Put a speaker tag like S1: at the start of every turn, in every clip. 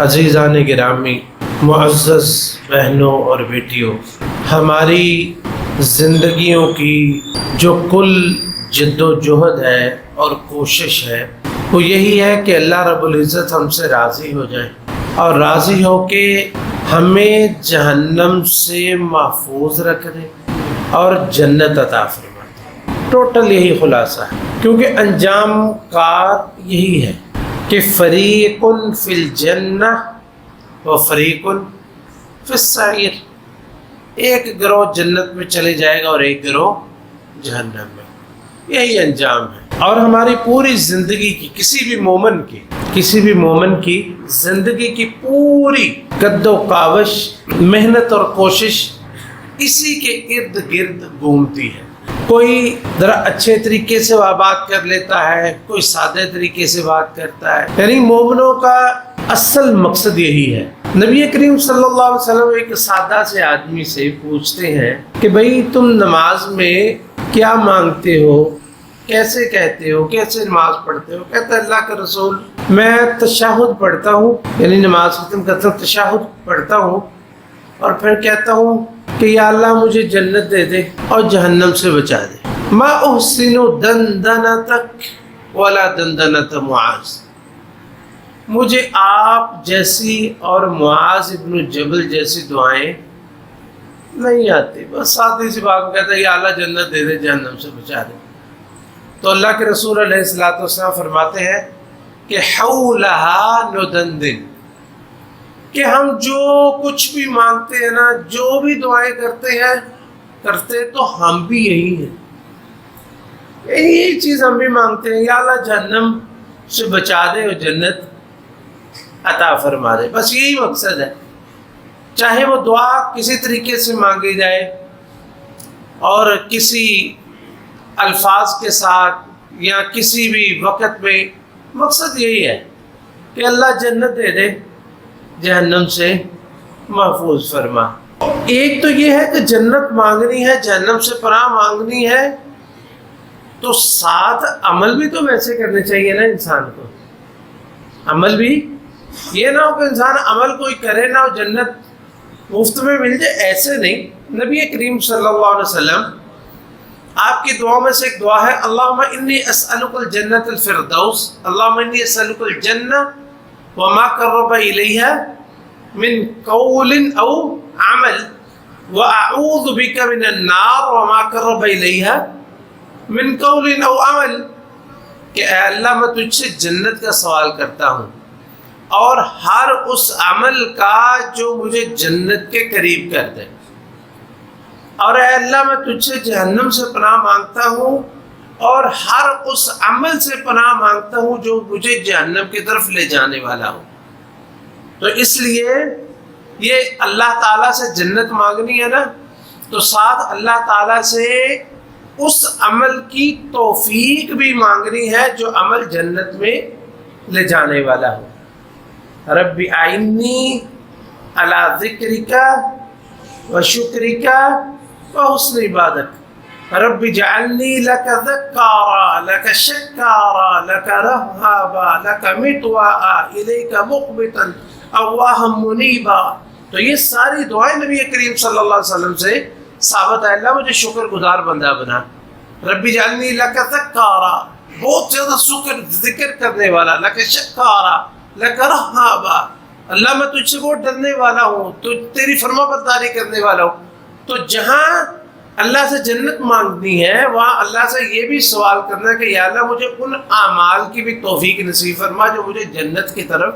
S1: عزیزان گرامی، معزز بہنوں اور بیٹیوں، ہماری زندگیوں کی جو کل جد و جہد ہے اور کوشش ہے وہ یہی ہے کہ اللہ رب العزت ہم سے راضی ہو جائے اور راضی ہو کے ہمیں جہنم سے محفوظ رکھ دے اور جنت عطا فرما دے۔ ٹوٹل یہی خلاصہ ہے، کیونکہ انجام کار یہی ہے کہ فریق فی الجنہ و فریق فی السعیر، ایک گروہ جنت میں چلے جائے گا اور ایک گروہ جہنم میں، یہی انجام ہے۔ اور ہماری پوری زندگی کی کسی بھی مومن کی زندگی کی پوری قد و کاوش، محنت اور کوشش اسی کے ارد گرد گھومتی ہے۔ کوئی ذرا اچھے طریقے سے بات کر لیتا ہے، کوئی سادے طریقے سے بات کرتا ہے، یعنی مومنوں کا اصل مقصد یہی ہے۔ نبی کریم صلی اللہ علیہ وسلم ایک سادہ سے آدمی سے پوچھتے ہیں کہ بھئی تم نماز میں کیا مانگتے ہو، کیسے کہتے ہو، کیسے نماز پڑھتے ہو؟ کہتا ہے اللہ کا رسول میں تشہد پڑھتا ہوں، یعنی نماز ختم کرتا ہوں، تشہد پڑھتا ہوں اور پھر کہتا ہوں کہ یا اللہ مجھے جنت دے دے اور جہنم سے بچا دے۔ ما احسن دندنتک ولا دندنت معاذ، مجھے آپ جیسی اور معاذ ابن جبل جیسی دعائیں نہیں آتی، بس سادی سی بات کہتا ہے یا اللہ جنت دے دے، جہنم سے بچا دے۔ تو اللہ کے رسول علیہ الصلوۃ والسلام فرماتے ہیں کہ حولہا ندندن، کہ ہم جو کچھ بھی مانگتے ہیں نا، جو بھی دعائیں کرتے تو ہم بھی یہی ہیں، یہی چیز ہم بھی مانگتے ہیں، یا اللہ جہنم سے بچا دے اور جنت عطا فرما دے، بس یہی مقصد ہے۔ چاہے وہ دعا کسی طریقے سے مانگی جائے اور کسی الفاظ کے ساتھ یا کسی بھی وقت میں، مقصد یہی ہے کہ اللہ جنت دے دے، جہنم سے محفوظ فرما۔ ایک تو یہ ہے کہ جنت مانگنی ہے، جہنم سے پناہ مانگنی ہے، تو ساتھ عمل بھی تو ویسے کرنے چاہیے نا انسان کو۔ عمل بھی یہ نہ ہو کہ انسان عمل کوئی کرے نہ ہو، جنت مفت میں مل جائے، ایسے نہیں۔ نبی کریم صلی اللہ علیہ وسلم آپ کی دعاؤں میں سے ایک دعا ہے، اللہم انی اسألک الجنت الفردوس، اللہم انی اسألک الجنہ وما قرب الیہا من قول او عمل واعوذ بک من النار وما قرب الیہا من قول او عمل، کہ اے اللہ میں تجھ سے جنت کا سوال کرتا ہوں اور ہر اس عمل کا جو مجھے جنت کے قریب کر دے، اور اے اللہ میں تجھ سے جہنم سے پناہ مانگتا ہوں اور ہر اس عمل سے پناہ مانگتا ہوں جو مجھے جہنم کی طرف لے جانے والا ہو۔ تو اس لیے یہ اللہ تعالیٰ سے جنت مانگنی ہے نا، تو ساتھ اللہ تعالیٰ سے اس عمل کی توفیق بھی مانگنی ہے جو عمل جنت میں لے جانے والا ہو۔ رب اعنی علی ذکرک و شکرک وحسن عبادت، رب اجعلنی لک ذکارا لک شکارا لک رہابا لک مطواعا الیک مقبتا اواہا منیبا۔ تو یہ ساری دعائیں نبی کریم صلی اللہ علیہ وسلم سے ثابت ہے، اللہ مجھے شکر گزار بندہ بنا، رب اجعلنی لک ذکارا، بہت زیادہ ذکر کرنے والا، لک شکارا لک رہابا، اللہ میں تجھ سے بہت ڈرنے والا ہوں، تو تیری فرما برداری کرنے والا ہوں۔ تو جہاں اللہ سے جنت مانگنی ہے وہاں اللہ سے یہ بھی سوال کرنا ہے کہ یا اللہ مجھے ان اعمال کی بھی توفیق نصیب فرما جو مجھے جنت کی طرف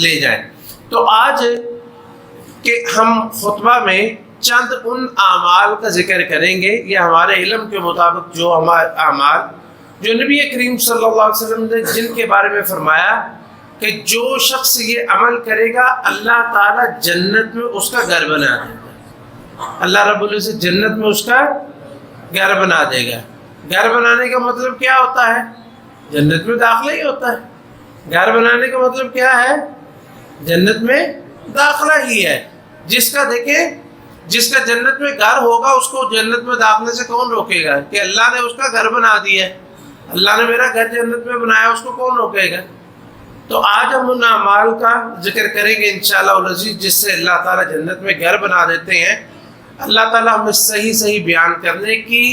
S1: لے جائیں۔ تو آج کہ ہم خطبہ میں چند ان اعمال کا ذکر کریں گے، یہ ہمارے علم کے مطابق جو ہمارے اعمال جو نبی کریم صلی اللہ علیہ وسلم نے جن کے بارے میں فرمایا کہ جو شخص یہ عمل کرے گا اللہ تعالیٰ جنت میں اس کا گھر بنا دے گا، اللہ رب العزت جنت میں اس کا گھر بنا دے گا۔ گھر بنانے کا مطلب کیا ہوتا ہے؟ جنت میں داخلہ ہی ہوتا ہے۔ گھر بنانے کا مطلب کیا ہے؟ جنت میں داخلہ ہی ہے۔ جس کا جنت میں گھر ہوگا اس کو جنت میں داخلے سے کون روکے گا؟ کہ اللہ نے اس کا گھر بنا دیا ہے، اللہ نے میرا گھر جنت میں بنایا، اس کو کون روکے گا؟ تو آج ہم ان اعمال کا ذکر کریں گے انشاءاللہ العزیز، جس سے اللہ تعالیٰ جنت میں گھر بنا دیتے ہیں۔ اللہ تعالیٰ ہمیں صحیح صحیح بیان کرنے کی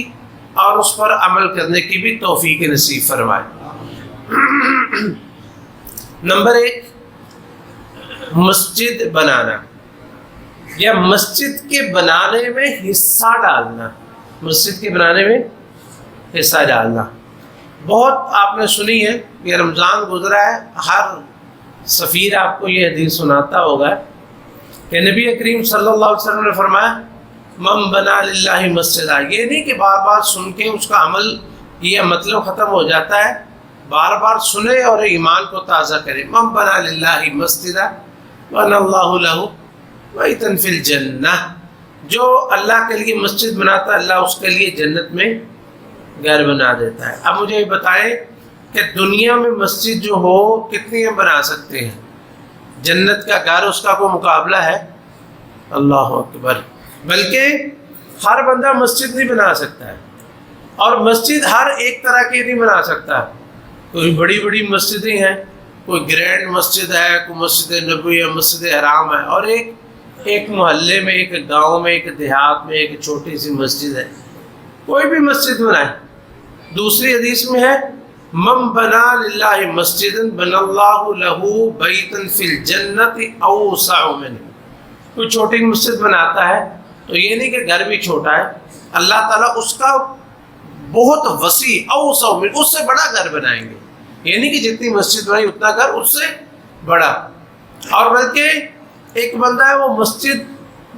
S1: اور اس پر عمل کرنے کی بھی توفیق نصیب فرمائے۔ نمبر 1، مسجد بنانا یا مسجد کے بنانے میں حصہ ڈالنا۔ مسجد کے بنانے میں حصہ ڈالنا بہت آپ نے سنی ہے، یہ رمضان گزرا ہے، ہر سفیر آپ کو یہ حدیث سناتا ہوگا کہ نبی کریم صلی اللہ علیہ وسلم نے فرمایا من بنا للہ مسجدہ۔ یہ نہیں کہ بار بار سن کے اس کا عمل یہ مطلب ختم ہو جاتا ہے، بار بار سنے اور ایمان کو تازہ کرے۔ من بنا للہ مسجدہ بنى اللہ لہ بیتا فی الجنہ، جو اللہ کے لیے مسجد بناتا ہے اللہ اس کے لیے جنت میں گھر بنا دیتا ہے۔ اب مجھے یہ بتائیں کہ دنیا میں مسجد جو ہو کتنی ہم بنا سکتے ہیں؟ جنت کا گھر اس کا کوئی مقابلہ ہے؟ اللہ اکبر۔ بلکہ ہر بندہ مسجد نہیں بنا سکتا ہے، اور مسجد ہر ایک طرح کی نہیں بنا سکتا۔ کوئی بڑی بڑی مسجدیں ہیں، کوئی گرینڈ مسجد ہے، کوئی مسجد نبوی ہے، مسجد حرام ہے، اور ایک محلے میں، ایک گاؤں میں، ایک دیہات میں ایک چھوٹی سی مسجد ہے۔ کوئی بھی مسجد بنائے۔ دوسری حدیث میں ہے من بنا للہ مسجدا بنى اللہ لہ بیتا فی الجنۃ اوسع منہ۔ کوئی چھوٹی مسجد بناتا ہے تو یہ نہیں کہ گھر بھی چھوٹا ہے، اللہ تعالیٰ اس کا بہت وسیع اوسع منہ، اس سے بڑا گھر بنائیں گے۔ یہ نہیں کہ جتنی مسجد بنائی اتنا گھر اس سے بڑا۔ اور بلکہ ایک بندہ ہے وہ مسجد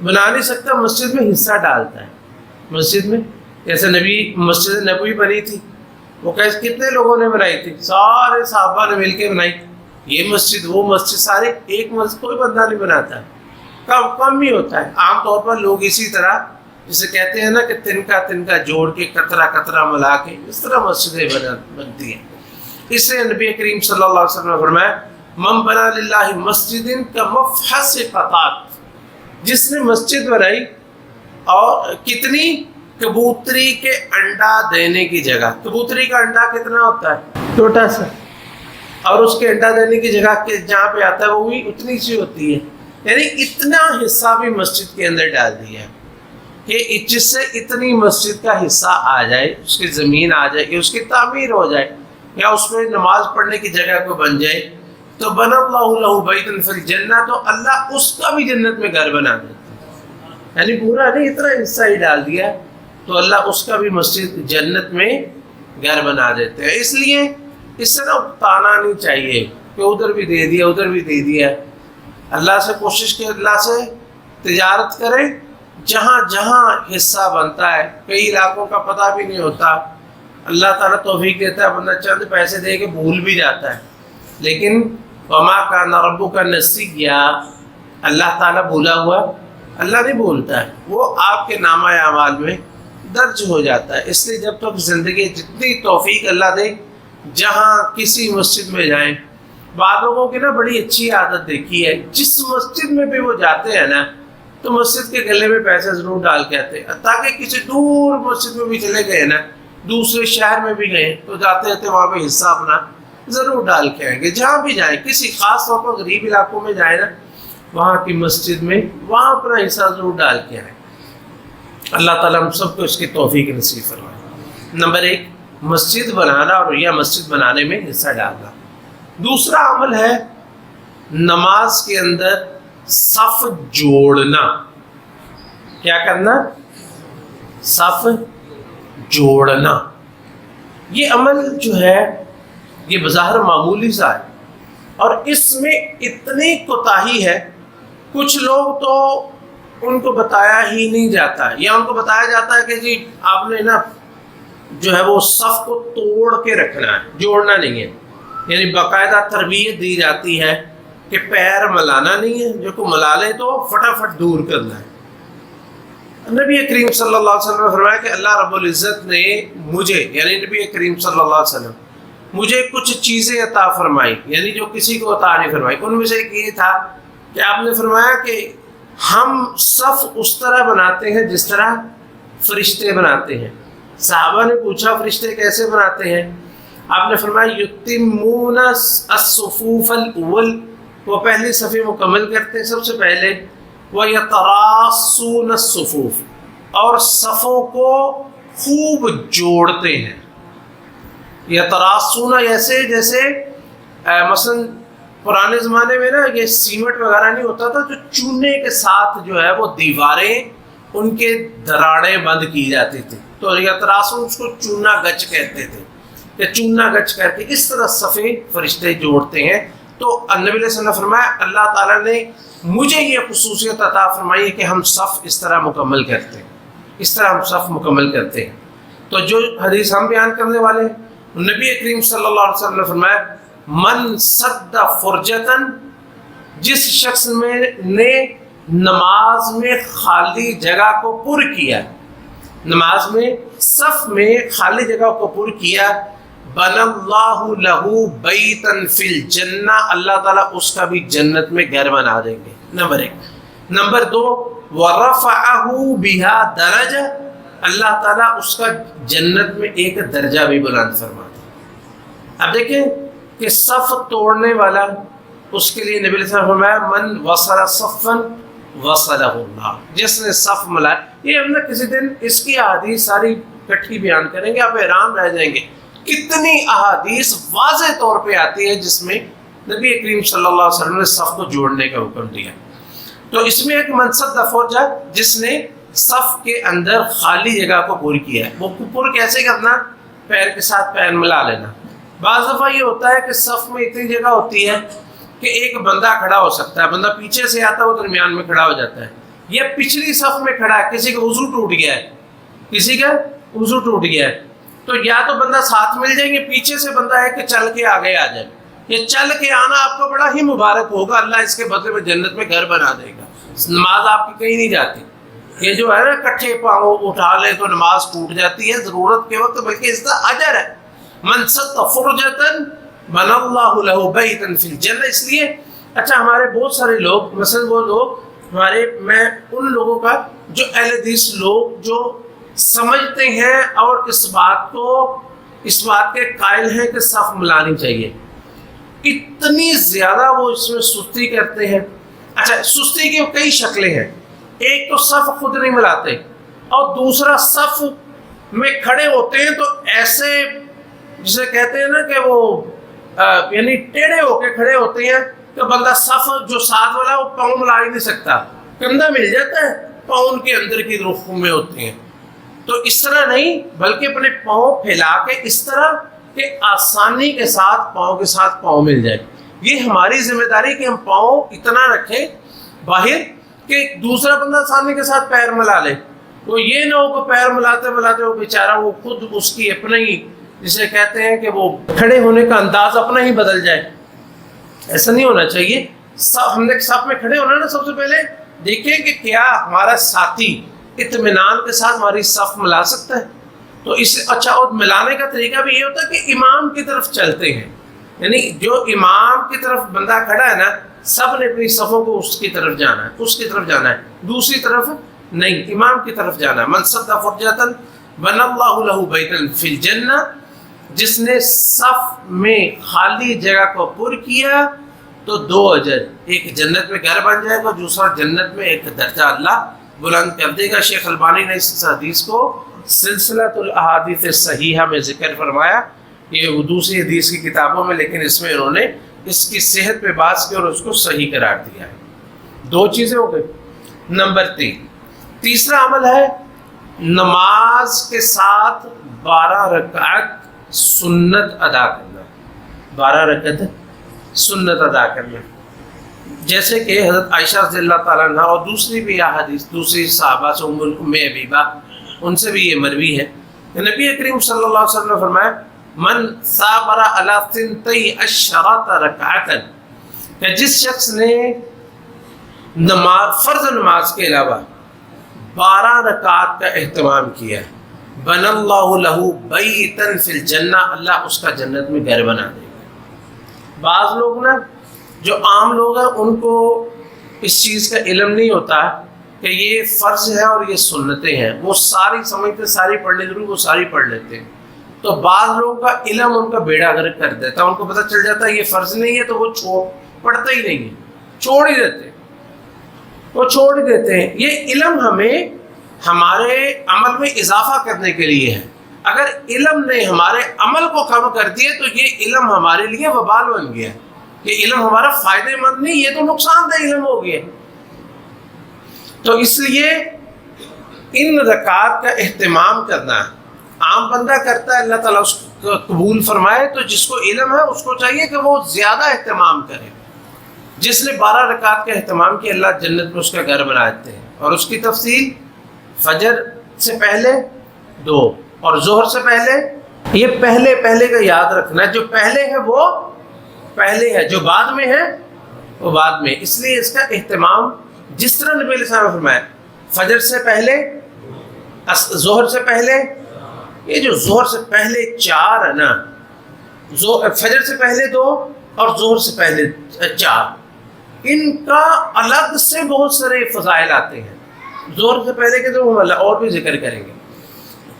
S1: بنا نہیں سکتا، مسجد میں حصہ ڈالتا ہے۔ مسجد میں جیسے مسجد نبوی بنی تھی، وہ کتنے لوگوں نے بنائی تھی؟ سارے صحابہ نے مل کے بنائی۔ یہ مسجد وہ مسجد، سارے ایک مسجد کوئی بندہ نہیں بناتا ہے، کم ہی ہوتا ہے۔ عام طور پر لوگ اسی طرح جسے کہتے ہیں نا کہ تنکا جوڑ کے قطرہ قطرہ ملا کے اس طرح مسجدیں بنتی ہیں۔ اس سے نبی کریم صلی اللہ علیہ وسلم نے فرمایا من بنا للہ مسجد کمفحص قطات، جس نے مسجد بنائی اور کتنی؟ کبوتری کے انڈا دینے کی جگہ۔ کبوتری کا انڈا کتنا ہوتا ہے؟ چھوٹا سا، اور اس کے انڈا دینے کی جگہ کے جہاں پہ آتا ہے وہ بھی اتنی سی ہوتی ہے۔ یعنی اتنا حصہ بھی مسجد کے اندر ڈال دیا ہے کہ جس سے اتنی مسجد کا حصہ آ جائے، اس کی زمین آ جائے کہ اس کی تعمیر ہو جائے یا اس میں نماز پڑھنے کی جگہ کو بن جائے، تو بنى اللہ لہ بیتا فی الجنہ، تو اللہ اس کا بھی جنت میں گھر بنا دیتا ہے۔ یعنی پورا نہیں، اتنا حصہ ہی ڈال دیا تو اللہ اس کا بھی مسجد جنت میں گھر بنا دیتے ہیں۔ اس لیے اس سے نا اکتانا نہیں چاہیے کہ ادھر بھی دے دیا ادھر بھی دے دیا۔ اللہ سے کوشش کہ اللہ سے تجارت کریں، جہاں جہاں حصہ بنتا ہے۔ کئی علاقوں کا پتہ بھی نہیں ہوتا، اللہ تعالیٰ توفیق دیتا ہے، بندہ چند پیسے دے کے بھول بھی جاتا ہے، لیکن وما کان ربک نسیا، اللہ تعالیٰ بھولا ہوا اللہ نہیں بھولتا ہے، وہ آپ کے نامہ اعمال میں درج ہو جاتا ہے۔ اس لیے جب تک زندگی جتنی توفیق اللہ دے، جہاں کسی مسجد میں جائیں، بعض لوگوں کی نا بڑی اچھی عادت دیکھی ہے، جس مسجد میں بھی وہ جاتے ہیں نا تو مسجد کے گلے میں پیسے ضرور ڈال کے آتے ہیں، تاکہ کسی دور مسجد میں بھی چلے گئے نا، دوسرے شہر میں بھی گئے تو جاتے رہتے وہاں پہ حصہ اپنا ضرور ڈال کے آئیں گے۔ جہاں بھی جائیں، کسی خاص طور پر غریب علاقوں میں جائیں نا، وہاں کی مسجد میں وہاں اپنا حصہ ضرور ڈال کے آئیں۔ اللہ تعالیٰ ہم سب کو اس کی توفیق نصیب فرمائے۔ نمبر 1، مسجد بنانا اور یا مسجد بنانے میں حصہ ڈالنا۔ دوسرا عمل ہے نماز کے اندر صف جوڑنا۔ کیا کرنا؟ صف جوڑنا۔ یہ عمل جو ہے یہ بظاہر معمولی سا ہے، اور اس میں اتنی کوتاہی ہے، کچھ لوگ تو ان کو بتایا ہی نہیں جاتا، یا ان کو بتایا جاتا ہے کہ جی آپ نے نا جو ہے وہ صف کو توڑ کے رکھنا ہے، جوڑنا نہیں ہے۔ یعنی باقاعدہ تربیت دی جاتی ہے کہ پیر ملانا نہیں ہے، جو کو ملا لے تو فٹافٹ دور کرنا ہے۔ نبی کریم صلی اللہ علیہ وسلم نے فرمایا کہ اللہ رب العزت نے مجھے، یعنی نبی کریم صلی اللہ علیہ وسلم مجھے کچھ چیزیں عطا فرمائی، یعنی جو کسی کو عطا نہیں فرمائی۔ ان میں سے ایک یہ تھا کہ آپ نے فرمایا کہ ہم صف اس طرح بناتے ہیں جس طرح فرشتے بناتے ہیں۔ صحابہ نے پوچھا فرشتے کیسے بناتے ہیں؟ آپ نے فرمایا یتمون الصفوف الاول، وہ پہلی صفیں مکمل کرتے ہیں سب سے پہلے، وَيَتَرَاصُونَ الصُّفُوفَ، اور صفوں کو خوب جوڑتے ہیں۔ یتراصون ایسے جیسے مثلا پرانے زمانے میں نا یہ سیمنٹ وغیرہ نہیں ہوتا تھا، جو چونے کے ساتھ جو ہے وہ دیواریں ان کے دراڑیں بند کی جاتی تھی، تو یتراصون اس کو چونا گچ کہتے تھے، یا چونا گچ کہتے ہیں۔ اس طرح صفیں فرشتے جوڑتے ہیں۔ تو نبی علیہ السلام نے فرمایا اللہ تعالیٰ نے مجھے یہ خصوصیت عطا فرمائی ہے کہ ہم صف اس طرح مکمل کرتے ہیں، اس طرح ہم صف مکمل کرتے ہیں۔ تو جو حدیث ہم بیان کرنے والے ہیں، نبی کریم صلی اللہ علیہ وسلم نے فرمایا من سد فرجتن، جس شخص نے نماز میں خالی جگہ کو پر کیا، نماز میں صف میں خالی جگہ کو پر کیا، بن اللہ لہ بیتا فی الجنہ، اللہ تعالیٰ اس کا بھی جنت میں گھر بنا دیں گے، نمبر 1۔ نمبر 2، ورفعہ بہا درجہ، اللہ تعالیٰ اس کا جنت میں ایک درجہ بھی بلند فرما دیں۔ اب دیکھیں کہ صف توڑنے والا، اس کے لیے نبی علیہ السلام نے فرمایا من وصل صفا وصلہ اللہ، جس نے صف ملایا۔ یہ ہم نے کسی دن اس کی احادیث ساری اکٹھی بیان کریں گے، آپ حیران رہ جائیں گے کتنی احادیث واضح طور پہ آتی ہے جس میں نبی کریم صلی اللہ علیہ وسلم نے صف کو جوڑنے کا حکم دیا۔ تو اس میں ایک منصد فرجہ جس نے صف کے اندر خالی جگہ کو پر کیا ہے، وہ پر کیسے کرنا؟ پیر کے ساتھ پیر ملا لینا۔ بعض دفعہ یہ ہوتا ہے کہ صف میں اتنی جگہ ہوتی ہے کہ ایک بندہ کھڑا ہو سکتا ہے، بندہ پیچھے سے آتا ہے وہ درمیان میں کھڑا ہو جاتا ہے، یا پچھلی صف میں کھڑا ہے، کسی کا وضو ٹوٹ گیا ہے، کسی کا وضو ٹوٹ گیا ہے، تو یا تو بندہ ساتھ مل جائیں گے، پیچھے سے بندہ ہے کہ چل کے آگے آ جائے، یہ چل کے آنا آپ کو بڑا ہی مبارک ہوگا، اللہ اس کے بدلے میں جنت میں گھر بنا دے گا، نماز آپ کی کہیں نہیں جاتی۔ یہ جو ہے نا کٹھے پاؤں اٹھا لے تو نماز ٹوٹ جاتی ہے ضرورت کے وقت، بلکہ اس کا اجر ہے۔ من سد فرجتن بن اللہ لہ بیتا فی الجنہ۔ اس لیے اچھا ہمارے بہت سارے لوگ، مثلا وہ لوگ ہمارے، میں ان لوگوں کا جو اہل حدیث لوگ جو سمجھتے ہیں اور اس بات کے قائل ہیں کہ صف ملانی چاہیے، اتنی زیادہ وہ اس میں سستی کرتے ہیں۔ اچھا سستی کی کئی شکلیں ہیں، ایک تو صف خود نہیں ملاتے، اور دوسرا صف میں کھڑے ہوتے ہیں تو ایسے جسے کہتے ہیں نا کہ وہ یعنی ٹیڑھے ہو کے کھڑے ہوتے ہیں کہ بندہ صف جو ساتھ والا وہ پاؤں ملا ہی نہیں سکتا، کندھا مل جاتا ہے، پاؤں کے اندر کی رخوں میں ہوتے ہیں۔ تو اس طرح نہیں، بلکہ اپنے پاؤں پھیلا کے اس طرح کہ آسانی کے ساتھ پاؤں کے ساتھ پاؤں مل جائے۔ یہ ہماری ذمہ داری کہ ہم پاؤں اتنا رکھیں باہر کہ دوسرا بندہ آسانی کے ساتھ پیر ملا لے، وہ یہ نہ ہو کہ پیر ملاتے ملاتے وہ بیچارہ وہ خود اس کی اپنا ہی، جسے کہتے ہیں کہ وہ کھڑے ہونے کا انداز اپنا ہی بدل جائے۔ ایسا نہیں ہونا چاہیے۔ ہم نے صف میں کھڑے ہونا نا، سب سے پہلے دیکھیں کہ کیا ہمارا ساتھی اطمینان کے ساتھ ہماری صف ملا سکتا ہے۔ تو اس اچھا، اور ملانے کا طریقہ بھی یہ ہوتا ہے کہ امام کی طرف چلتے ہیں، یعنی جو امام کی طرف بندہ کھڑا ہے نا، سب نے اپنی صفوں کو اس کی طرف جانا ہے، اس کی طرف جانا ہے، دوسری طرف نہیں، امام کی طرف جانا ہے۔ من سد فرجۃ بن اللہ لہ بیتا فی الجنہ، جس نے صف میں خالی جگہ کو پر کیا تو 2 اجر، ایک جنت میں گھر بن جائے گا، دوسرا جنت میں ایک درجہ اللہ بلند کر دے گا۔ شیخ البانی نے اس حدیث کو سلسلۃ الاحادیث صحیحہ میں ذکر فرمایا، یہ دوسری حدیث کی کتابوں میں، لیکن اس میں انہوں نے اس کی صحت پہ بات کی اور اس کو صحیح قرار دیا ہے۔ 2 چیزیں ہو گئی۔ نمبر 3، تیسرا عمل ہے نماز کے ساتھ 12 رکعت سنت ادا کرنا، 12 رکعت سنت ادا کرنا، جیسے کہ حضرت عائشہ رضی اللہ تعالیٰ عنہ اور دوسری بھی احادیث دوسری صحابہ سے ام حبیبہ، ان سے بھی یہ مروی ہے کہ نبی کریم صلی اللہ علیہ وسلم نے فرمایا من صابر علی 12 رکعۃ، کہ جس شخص نے فرض نماز کے علاوہ 12 رکعات کا اہتمام کیا، بن اللہ لہ بیتا فی الجنہ، اللہ اس کا جنت میں گھر بنا دے گا۔ بعض لوگ نا جو عام لوگ ہیں ان کو اس چیز کا علم نہیں ہوتا کہ یہ فرض ہے اور یہ سنتیں ہیں، وہ ساری سمجھتے ساری پڑھ لیں، ضرور وہ ساری پڑھ لیتے ہیں، تو بعض لوگوں کا علم ان کا بیڑا غرق کر دیتا ہے، ان کو پتہ چل جاتا ہے یہ فرض نہیں ہے تو وہ پڑھتا ہی نہیں ہے، چھوڑ ہی دیتے، وہ چھوڑ ہی دیتے ہیں۔ یہ علم ہمیں ہمارے عمل میں اضافہ کرنے کے لیے ہے۔ اگر علم نے ہمارے عمل کو کم کر دیا تو یہ علم ہمارے لیے وبال بن گیا، یہ علم ہمارا فائدہ مند نہیں، یہ تو نقصان دہ علم ہو گیا۔ تو اس لیے ان رکعات کا اہتمام کرنا، عام بندہ کرتا ہے، اللہ تعالیٰ اس کو قبول فرمائے، تو جس کو علم ہے اس کو چاہیے کہ وہ زیادہ اہتمام کرے۔ جس نے 12 رکعات کا اہتمام کیا اللہ جنت میں اس کا گھر بنا دیتے ہیں، اور اس کی تفصیل فجر سے پہلے 2 اور ظہر سے پہلے، یہ پہلے کا یاد رکھنا، جو پہلے ہے وہ پہلے ہے، جو بعد میں ہے وہ بعد میں، اس لیے اس کا اہتمام جس طرح نبی علیہ السلام نے فرمایا، فجر سے پہلے، ظہر سے پہلے، یہ جو ظہر سے پہلے 4 ہے نا، فجر سے پہلے 2 اور ظہر سے پہلے 4، ان کا الگ سے بہت سارے فضائل آتے ہیں۔ ظہر سے پہلے کے تو ہم اور بھی ذکر کریں گے،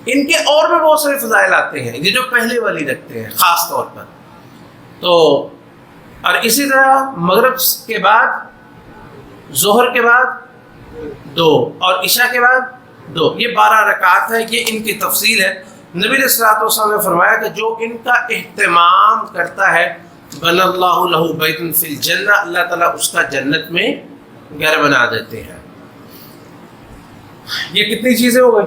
S1: ان کے اور بھی بہت سارے فضائل آتے ہیں، یہ جو پہلے والی رکھتے ہیں خاص طور پر۔ تو اور اسی طرح مغرب کے بعد، ظہر کے بعد 2 اور عشاء کے بعد 2، یہ 12 رکعات ہے، یہ ان کی تفصیل ہے۔ نبی علیہ الصلوۃ والسلام نے فرمایا کہ جو ان کا اہتمام کرتا ہے بنى اللہ لہ بیت فی الجنہ، اللہ تعالیٰ اس کا جنت میں گھر بنا دیتے ہیں۔ یہ کتنی چیزیں ہو گئی؟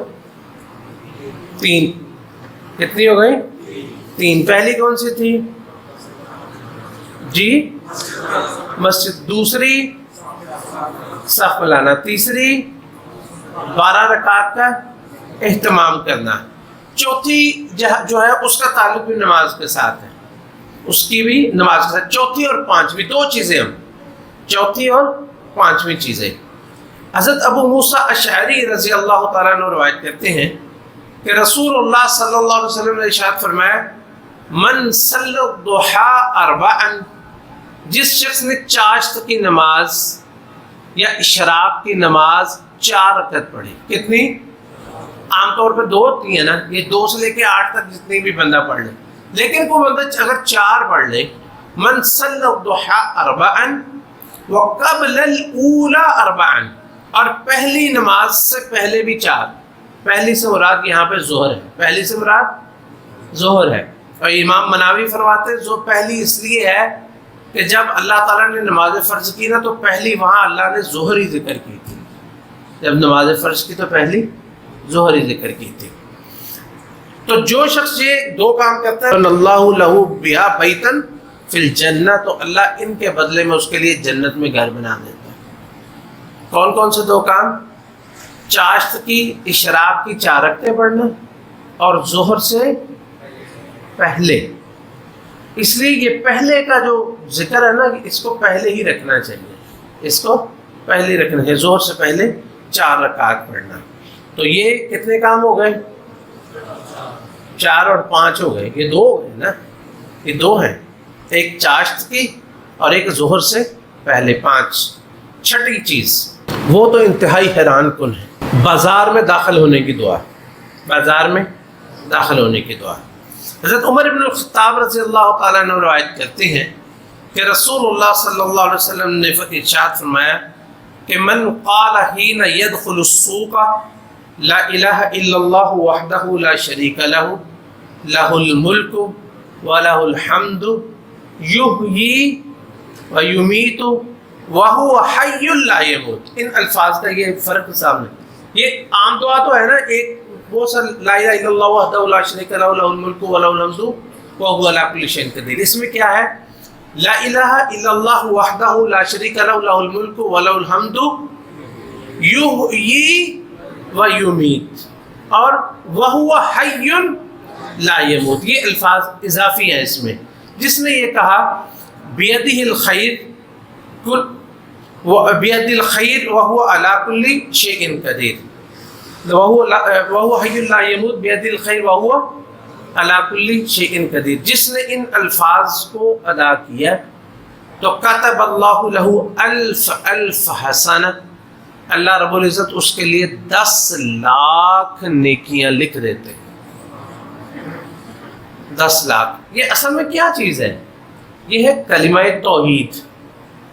S1: 3۔ کتنی ہو گئی؟ 3۔ پہلی کون سی تھی؟ جی مسجد، دوسری صف ملانا، تیسری 12 رکعات کا اہتمام کرنا، چوتھی جو ہے اس کا تعلق بھی نماز کے ساتھ ہے، اس کی بھی نماز کے ساتھ، چوتھی اور پانچویں 2 چیزیں، ہم چوتھی اور پانچویں چیزیں۔ حضرت ابو موسیٰ اشعری رضی اللہ تعالیٰ عنہ روایت کرتے ہیں کہ رسول اللہ صلی اللہ علیہ وسلم نے ارشاد فرمایا، من صلی الضحیٰ 4، جس شخص نے چاشت کی نماز یا اشراق کی نماز 4 رکعت پڑھی، کتنی؟ عام طور پر 2 ہوتی ہیں نا، یہ 2 سے لے کے 8 تک جتنی بھی بندہ پڑھ لے، لیکن کوئی بندہ اگر 4 پڑھ لے، من صلی الضحیٰ 4 وقبل الاولی 4، اور پہلی نماز سے پہلے بھی 4، پہلی سے مراد یہاں پہ ظہر ہے، پہلی سے مراد ظہر ہے، اور امام مناوی فرماتے ہیں جو پہلی اس لیے ہے کہ جب اللہ تعالیٰ نے نماز فرض کی نا تو پہلی وہاں اللہ نے ظہر ہی ذکر کی تھی، جب نماز فرض کی تو پہلی ظہر ہی ذکر کی تھی۔ تو جو شخص یہ 2 کام کرتا ہے اللہ لہ بہا بیتا فی الجنہ، تو اللہ ان کے بدلے میں اس کے لیے جنت میں گھر بنا دیتا ہے۔ کون کون سے 2 کام؟ چاشت کی اشراق کی 4 رکعتیں پڑھنا، اور ظہر سے پہلے، اس لیے یہ پہلے کا جو ذکر ہے نا، اس کو پہلے ہی رکھنا چاہیے، اس کو پہلے ہی رکھنا چاہیے، ظہر سے پہلے 4 رکعات پڑھنا۔ تو یہ کتنے کام ہو گئے؟ 4 اور 5 ہو گئے، یہ 2 ہو گئے نا، یہ 2 ہیں، ایک چاشت کی اور ایک ظہر سے پہلے 5۔ چھٹی چیز وہ تو انتہائی حیران کن ہے، بازار میں داخل ہونے کی دعا، بازار میں داخل ہونے کی دعا۔ حضرت عمر بن الخطاب رضی اللہ تعالیٰ عنہ روایت کرتے ہیں کہ رسول اللہ صلی اللہ علیہ وسلم نے ارشاد فرمایا کہ من قال حین يدخل السوق لا الہ الا اللہ وحدہ لا شریک لہ لہ الملک ولہ الحمد یحیی ویمیت وہو حی لا یموت۔ ان الفاظ کا یہ فرق سامنے، یہ عام دعا تو ہے نا، ایک وہ سر لا الہ الا اللہ وحدہ لا شریک لہ لہ الملک ولہ الحمد وہو علی کل شیء قدیر، اس میں کیا ہے؟ لا الہ الا اللہ وحدہ لا شریک لہ لہ الملک ولہ الحمد یحیی ویمیت، اور وہو حی لا یموت، یہ الفاظ اضافی ہیں اس میں۔ جس نے یہ کہا بیدہ الخیر بیدہ الخیر وہو علی کل شیء قدیر، وہو حی لا یموت بیدہ الخیر وہو علی کل شیء قدیر، جس نے ان الفاظ کو ادا کیا تو کتب اللہ لہ الف الف حسنہ، اللہ رب العزت اس کے لیے 10 لاکھ نیکیاں لکھ دیتے ہیں۔ 10 لاکھ۔ یہ اصل میں کیا چیز ہے؟ یہ ہے کلمہ توحید،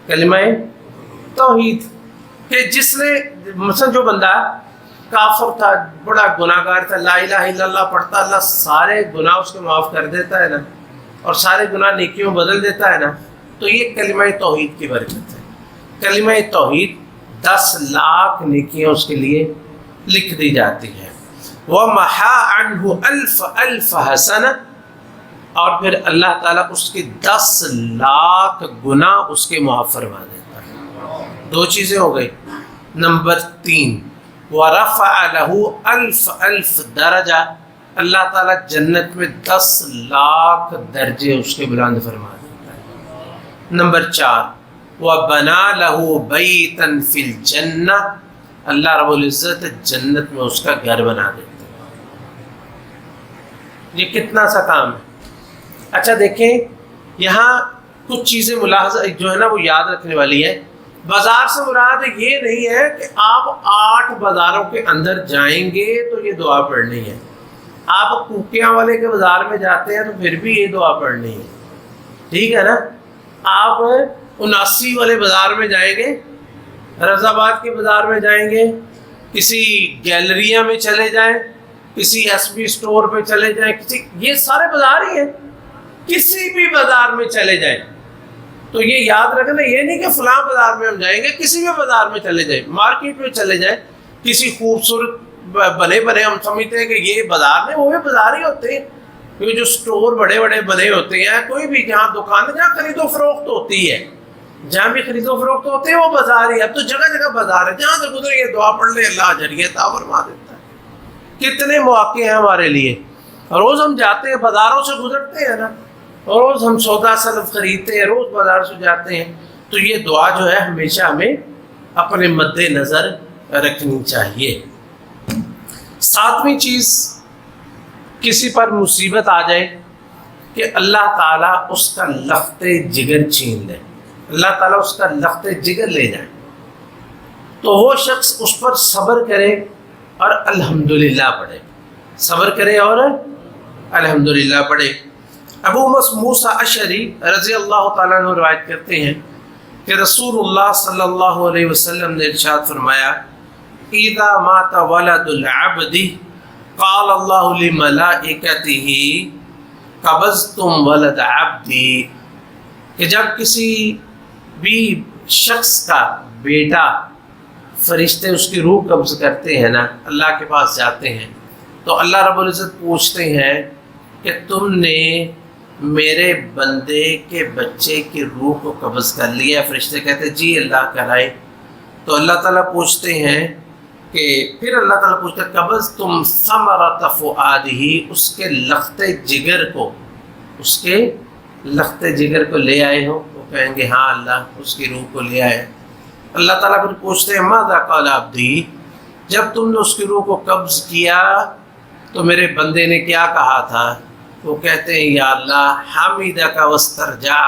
S1: کلمہ توحید، کہ جس نے مثلا جو بندہ کافر تھا، بڑا گناہ گار تھا، لا الہ الا اللہ پڑھتا، اللہ سارے گناہ اس کے معاف کر دیتا ہے نا، اور سارے گناہ نیکیوں بدل دیتا ہے نا، تو یہ کلمہ توحید کی برکت ہے۔ کلمہ توحید 10 لاکھ نیکیاں اس کے لیے لکھ دی جاتی ہیں۔ وَمَحَا عَنْهُ أَلْفَ حَسَنَةٍ، اور پھر اللہ تعالیٰ اس کے 10 لاکھ گناہ اس کے معاف فرما دیتا ہے۔ 2 چیزیں ہو گئی۔ نمبر 3، وَرَفَعَ لَهُ أَلْفَ دَرَجَةٍ، اللہ تعالیٰ جنت میں 10 لاکھ درجے اس کے بلند فرما دیتا ہے۔ نمبر 4، وَبَنَا لَهُ بَيْتًا فِي الْجَنَّةِ، اللہ رب العزت جنت میں اس کا گھر بنا دیتا ہے۔ یہ کتنا سا کام ہے۔ اچھا دیکھیں، یہاں کچھ چیزیں ملاحظہ جو ہے نا وہ یاد رکھنے والی ہے۔ بازار سے مراد یہ نہیں ہے کہ آپ 8 بازاروں کے اندر جائیں گے تو یہ دعا پڑھنی ہے۔ آپ کوکیاں والے کے بازار میں جاتے ہیں تو پھر بھی یہ دعا پڑھنی ہے، ٹھیک ہے نا۔ آپ 79 والے بازار میں جائیں گے، رضا آباد کے بازار میں جائیں گے، کسی گیلریاں میں چلے جائیں، کسی ایس بی اسٹور پہ چلے جائیں، یہ سارے بازار ہی ہیں، کسی بھی بازار میں چلے جائیں تو یہ یاد رکھنا، یہ نہیں کہ فلاں بازار میں ہم جائیں گے، کسی بھی بازار میں چلے جائیں، مارکیٹ میں چلے جائیں، کسی خوبصورت بنے بنے ہم سمجھتے ہیں کہ یہ بازار نہیں، وہ بھی بازار ہی ہوتے ہیں، کیونکہ جو اسٹور بڑے بڑے بنے ہوتے ہیں، کوئی بھی جہاں دکان جہاں خرید و فروخت ہوتی ہے، جہاں بھی خرید و فروخت ہوتے ہیں وہ بازار ہی ہے۔ اب تو جگہ جگہ بازار ہے، جہاں سے گزرے یہ دعا پڑھ لے، اللہ اجر عطا فرما دیتا ہے۔ کتنے مواقع ہیں ہمارے لیے، روز ہم جاتے ہیں، بازاروں سے گزرتے ہیں نا، روز ہم سودا سلف خریدتے ہیں، روز بازار سے جاتے ہیں، تو یہ دعا جو ہے ہمیشہ ہمیں اپنے مد نظر رکھنی چاہیے۔ 7ویں چیز، کسی پر مصیبت آ جائے کہ اللہ تعالیٰ اس کا لخت جگر چھین لے، اللہ تعالیٰ اس کا لخت جگر لے جائے، تو وہ شخص اس پر صبر کرے اور الحمدللہ پڑھے، صبر کرے اور الحمدللہ پڑھے۔ ابو موسیٰ اشعری رضی اللہ تعالیٰ عنہ روایت کرتے ہیں کہ رسول اللہ صلی اللہ علیہ وسلم نے ارشاد فرمایا، اذا مات ولد العبد قال اللہ لملائکتہ قبضتم ولد عبدی، کہ جب کسی بھی شخص کا بیٹا، فرشتے اس کی روح قبض کرتے ہیں نا، اللہ کے پاس جاتے ہیں، تو اللہ رب العزت پوچھتے ہیں کہ تم نے میرے بندے کے بچے کی روح کو قبض کر لیا؟ فرشتے کہتے ہیں جی اللہ کرائے۔ تو اللہ تعالیٰ پوچھتے ہیں کہ پھر اللہ تعالیٰ پوچھتے ہیں قبض تم ثمرۃ فؤادہ، اس کے لخت جگر کو، اس کے لخت جگر کو لے آئے ہو؟ وہ کہیں گے ہاں اللہ اس کی روح کو لے آئے۔ اللہ تعالیٰ پھر پوچھتے ہیں ماذا قال عبدی، جب تم نے اس کی روح کو قبض کیا تو میرے بندے نے کیا کہا تھا؟ وہ کہتے ہیں یا اللہ حمیدک واسترجع،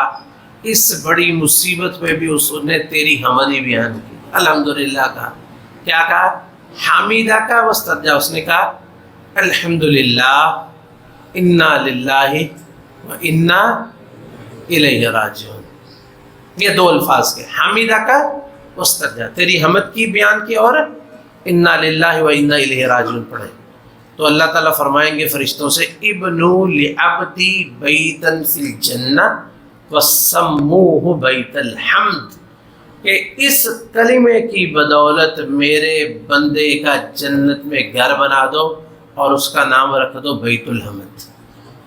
S1: اس بڑی مصیبت میں بھی اس نے تیری حمد ہی بیان کی، الحمدللہ کہا۔ کیا کہا؟ حمیدک واسترجع، اس نے کہا الحمدللہ انا للہ و انا الیہ راجعون۔ یہ 2 الفاظ کے، حمیدک واسترجع، تیری حمد کی بیان کی اور انا للہ و انا الیہ راجعون پڑھے۔ تو اللہ تعالیٰ فرمائیں گے فرشتوں سے ابنوا لعبدی بیتا فی الجنہ وسموہ بیت الحمد، کہ اس کلمے کی بدولت میرے بندے کا جنت میں گھر بنا دو اور اس کا نام رکھ دو بیت الحمد۔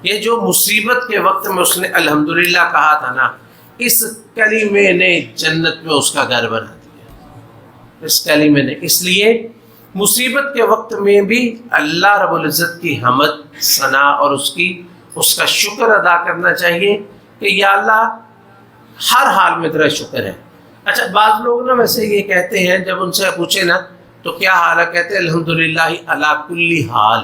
S1: یہ جو مصیبت کے وقت میں اس نے الحمدللہ کہا تھا نا، اس کلمے نے جنت میں اس کا گھر بنا دیا، اس کلمے نے۔ اس لیے مصیبت کے وقت میں بھی اللہ رب العزت کی حمد، ثنا اور اس کا شکر ادا کرنا چاہیے کہ یا اللہ ہر حال میں تیرا شکر ہے۔ اچھا بعض لوگ نا ویسے یہ کہتے ہیں، جب ان سے پوچھے نا تو کیا حال ہے، کہتے ہیں الحمدللہ علی کل حال۔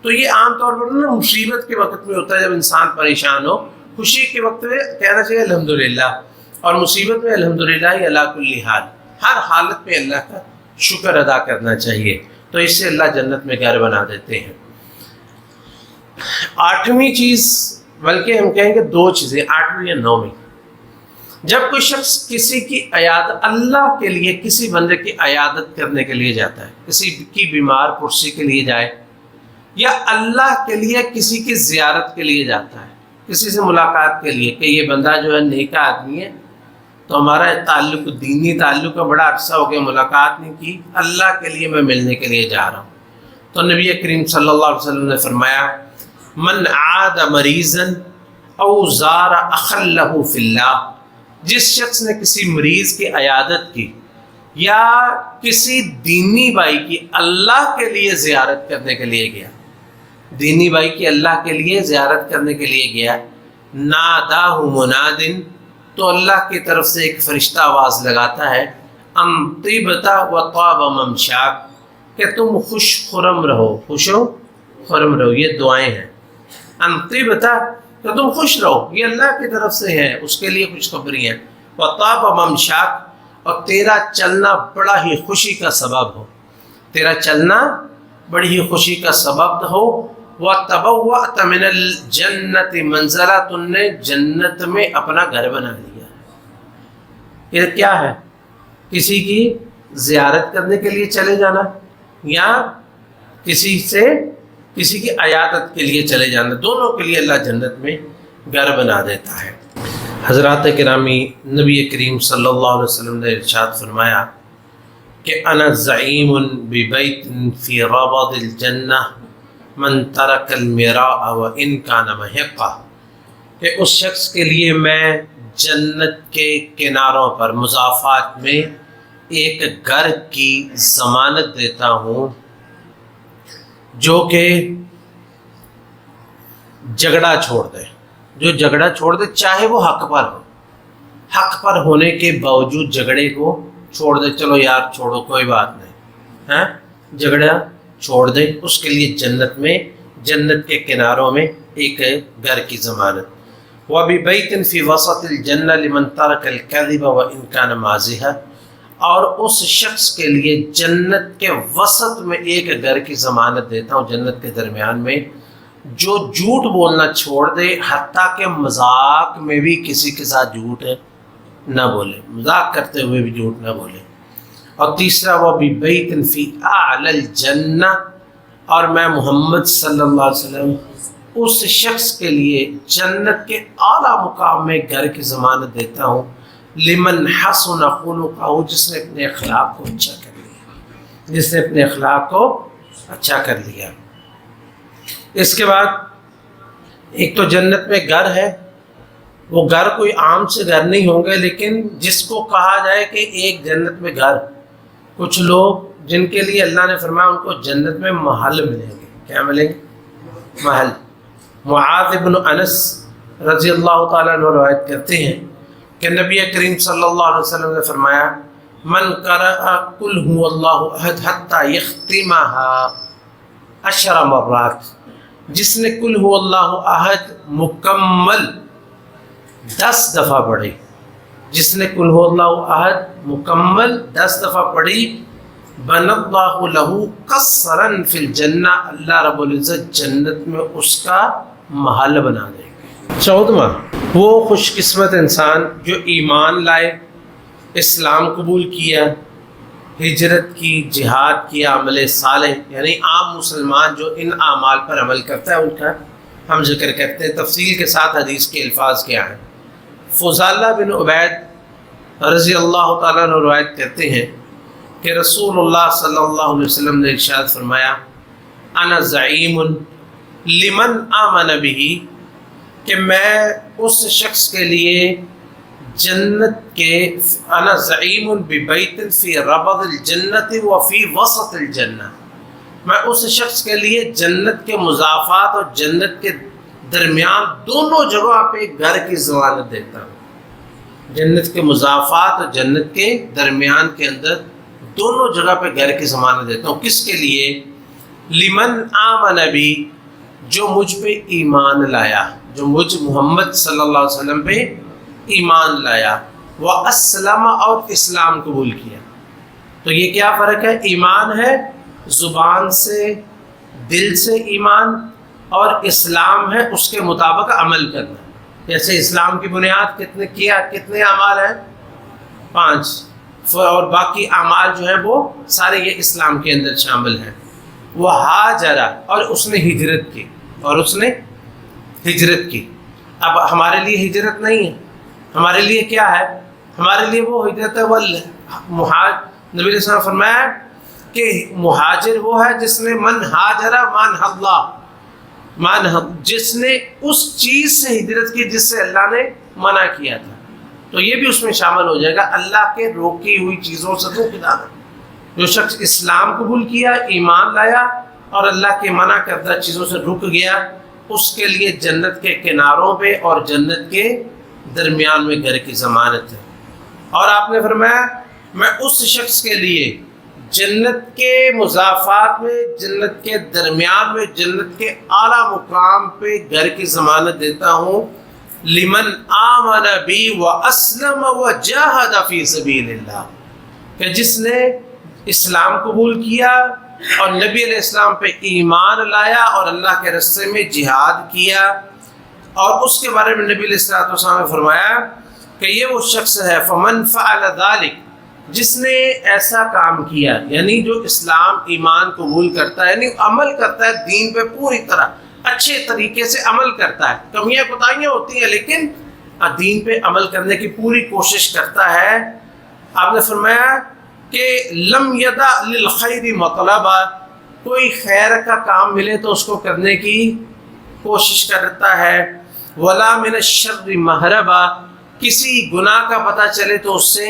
S1: تو یہ عام طور پر نا مصیبت کے وقت میں ہوتا ہے، جب انسان پریشان ہو۔ خوشی کے وقت میں کہنا چاہیے الحمدللہ، اور مصیبت میں الحمدللہ علی کل حال، ہر حالت میں اللہ کا شکر ادا کرنا چاہیے، تو اس سے اللہ جنت میں گھر بنا دیتے ہیں۔ 8ویں چیز بلکہ ہم کہیں گے دو چیزیں 8ویں یا 9ویں. جب کوئی شخص کسی کی عیادت اللہ کے لیے کسی بندے کی عیادت کرنے کے لیے جاتا ہے، کسی کی بیمار پرسی کے لیے جائے، یا اللہ کے لیے کسی کی زیارت کے لیے جاتا ہے، کسی سے ملاقات کے لیے کہ یہ بندہ جو ہے نیک آدمی ہے تو ہمارا تعلق دینی تعلق کا بڑا عرصہ ہو گیا، ملاقات نہیں کی، اللہ کے لیے میں ملنے کے لیے جا رہا ہوں. تو نبی کریم صلی اللہ علیہ وسلم نے فرمایا من عاد مریضا او زار اخا له فی اللہ، جس شخص نے کسی مریض کی عیادت کی یا کسی دینی بھائی کی اللہ کے لیے زیارت کرنے کے لیے گیا، دینی بھائی کی اللہ کے لیے زیارت کرنے کے لیے گیا، ناداہ مناد، تو اللہ کی طرف سے ایک فرشتہ آواز لگاتا ہے ان طیبت و طاب ممشاک، کہ تم خوش خرم رہو، خوش و خرم رہو. یہ دعائیں ہیں. ان طیبت، کہ تم خوش رہو، یہ اللہ کی طرف سے ہے، اس کے لیے خوشخبری ہے. و طاب ممشاک، اور تیرا چلنا بڑا ہی خوشی کا سبب ہو، تیرا چلنا بڑی ہی خوشی کا سبب ہو. وَتَبَوَّأْتَ مِنَ الْجَنَّةِ مَنزَلًا، تم نے جنت میں اپنا گھر بنا لیا. یہ کیا ہے؟ کسی کی زیارت کرنے کے لیے چلے جانا یا کسی کی عیادت کے لیے چلے جانا، دونوں کے لیے اللہ جنت میں گھر بنا دیتا ہے. حضرات گرامی، نبی کریم صلی اللہ علیہ وسلم نے ارشاد فرمایا کہ انا زعیم ببیت فی ربض الجنہ من ترک المراء وان کان محقا، کہ اس شخص کے لیے میں جنت کے کناروں پر مضافات میں ایک گھر کی ضمانت دیتا ہوں جو کہ جھگڑا چھوڑ دے، جو جھگڑا چھوڑ دے، چاہے وہ حق پر ہو، حق پر ہونے کے باوجود جھگڑے کو چھوڑ دے، چلو یار چھوڑو کوئی بات نہیں، ہاں جھگڑا چھوڑ دے، اس کے لیے جنت میں، جنت کے کناروں میں ایک گھر کی ضمانت. وَبِبَيْتٍ فِي وَسَطِ الْجَنَّةِ لِمَنْ تَرَكَ الْكَذِبَ وَإِنْ كَانَ مَازِحًا، اور اس شخص کے لیے جنت کے وسط میں ایک گھر کی ضمانت دیتا ہوں، جنت کے درمیان میں، جو جھوٹ بولنا چھوڑ دے، حتیٰ کہ مذاق میں بھی کسی کے ساتھ جھوٹ نہ بولے، مذاق کرتے ہوئے بھی جھوٹ نہ بولے. اور تیسرا وَبِبَيْتٍ فِي أَعْلَى الْجَنَّةِ، اور میں محمد صلی اللہ علیہ وسلم اس شخص کے لیے جنت کے اعلیٰ مقام میں گھر کی ضمانت دیتا ہوں، لمن حسن خلقہ، جس نے اپنے اخلاق کو اچھا کر لیا، جس نے اپنے اخلاق کو اچھا کر لیا. اس کے بعد ایک تو جنت میں گھر ہے، وہ گھر کوئی عام سے گھر نہیں ہوں گے، لیکن جس کو کہا جائے کہ ایک جنت میں گھر، کچھ لوگ جن کے لیے اللہ نے فرمایا ان کو جنت میں محل ملیں گے. کیا ملیں گے؟ محل. معاذ بن انس رضی اللہ تعالیٰ عنہ روایت کرتے ہیں کہ نبی کریم صلی اللہ علیہ وسلم نے فرمایا من قرأ قل هو اللہ احد حتی یختمها 10 مرات، جس نے قل هو اللہ احد مکمل 10 دفعہ پڑھی، جس نے قل هو اللہ احد مکمل 10 دفعہ پڑھی، بن اللہ لہ قصرا فی الجنہ، اللہ رب العزت جنت میں اس کا محل بنا دے گا. 14واں، وہ خوش قسمت انسان جو ایمان لائے، اسلام قبول کیا، ہجرت کی، جہاد کیا، عمل صالح، یعنی عام مسلمان جو ان اعمال پر عمل کرتا ہے ان کا ہم ذکر کرتے ہیں. تفصیل کے ساتھ حدیث کے الفاظ کیا ہیں. فضالہ بن عبید رضی اللہ تعالیٰ عنہ روایت کرتے ہیں کہ رسول اللہ صلی اللہ علیہ وسلم نے ارشاد فرمایا انا زعیم لمن آمن بہ، کہ میں اس شخص کے لیے جنت کے، انا زعیم ببیت فی ربض الجنت وفی وسط الجنہ، میں اس شخص کے لیے جنت کے مضافات اور جنت کے درمیان دونوں جگہ پہ گھر کی ضمانت دیتا ہوں. جنت کے مضافات اور جنت کے درمیان کے اندر دونوں جگہ پہ گھر کی ضمانت دیتا ہوں. کس کے لیے؟ لمن آمن بی، جو مجھ پہ ایمان لایا، جو مجھ محمد صلی اللہ علیہ وسلم پہ ایمان لایا، واسلم، اور اسلام قبول کیا. تو یہ کیا فرق ہے؟ ایمان ہے زبان سے، دل سے ایمان، اور اسلام ہے اس کے مطابق عمل کرنا. جیسے اسلام کی بنیاد کتنے اعمال ہیں؟ 5، اور باقی اعمال جو ہیں وہ سارے یہ اسلام کے اندر شامل ہیں. وہ ہاجرہ، اور اس نے ہجرت کی. اب ہمارے لیے ہجرت نہیں ہے، ہمارے لیے کیا ہے؟ ہمارے لیے وہ ہجرت نبی علیہ السلام فرمایا کہ مہاجر وہ ہے جس نے من ہاجرہ جس نے اس چیز سے ہجرت کی جس سے اللہ نے منع کیا تھا. تو یہ بھی اس میں شامل ہو جائے گا، اللہ کے روکی ہوئی چیزوں سے رک جانا. جو شخص اسلام قبول کیا، ایمان لایا اور اللہ کے منع کردہ چیزوں سے رک گیا، اس کے لیے جنت کے کناروں پہ اور جنت کے درمیان میں گھر کی ضمانت ہے. اور آپ نے فرمایا میں اس شخص کے لیے جنت کے مضافات میں، جنت کے درمیان میں، جنت کے اعلیٰ مقام پہ گھر کی ضمانت دیتا ہوں. لمن آمن بی واسلم وجاہد فی سبیل اللہ، کہ جس نے اسلام قبول کیا اور نبی علیہ السلام پہ ایمان لایا اور اللہ کے راستے میں جہاد کیا. اور اس کے بارے میں نبی علیہ السلام نے فرمایا کہ یہ وہ شخص ہے فمن فعل ذلک، جس نے ایسا کام کیا، یعنی جو اسلام ایمان قبول کرتا ہے، یعنی عمل کرتا ہے دین پہ پوری طرح اچھے طریقے سے عمل کرتا ہے. کمیاں کوتاہیاں ہوتی ہیں لیکن دین پہ عمل کرنے کی پوری کوشش کرتا ہے. آپ نے فرمایا کہ لم یدع للخیر مطلبا، کوئی خیر کا کام ملے تو اس کو کرنے کی کوشش کرتا ہے. ولا من الشر مہربا، کسی گناہ کا پتہ چلے تو اس سے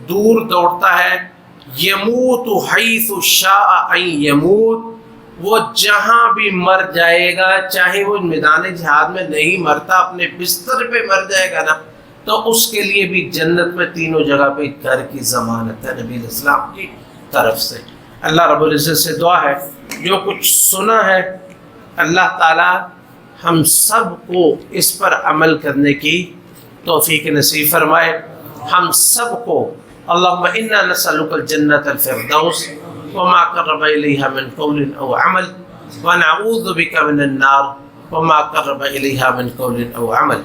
S1: دور دوڑتا ہے. یموت حیث شاء ان یموت، وہ جہاں بھی مر جائے گا، چاہے وہ میدان جہاد میں نہیں مرتا، اپنے بستر پہ مر جائے گا نا، تو اس کے لیے بھی جنت میں تینوں جگہ پہ گھر کی ضمانت ہے نبی علیہ السلام کی طرف سے. اللہ رب العزت سے دعا ہے جو کچھ سنا ہے اللہ تعالی ہم سب کو اس پر عمل کرنے کی توفیق نصیب فرمائے. ہم سب کو اللہم انا نسألک الجنت الفردوس وما قرب الیہا من قول او عمل ونعوذ بک من النار وما قرب الیہا من قول او عمل.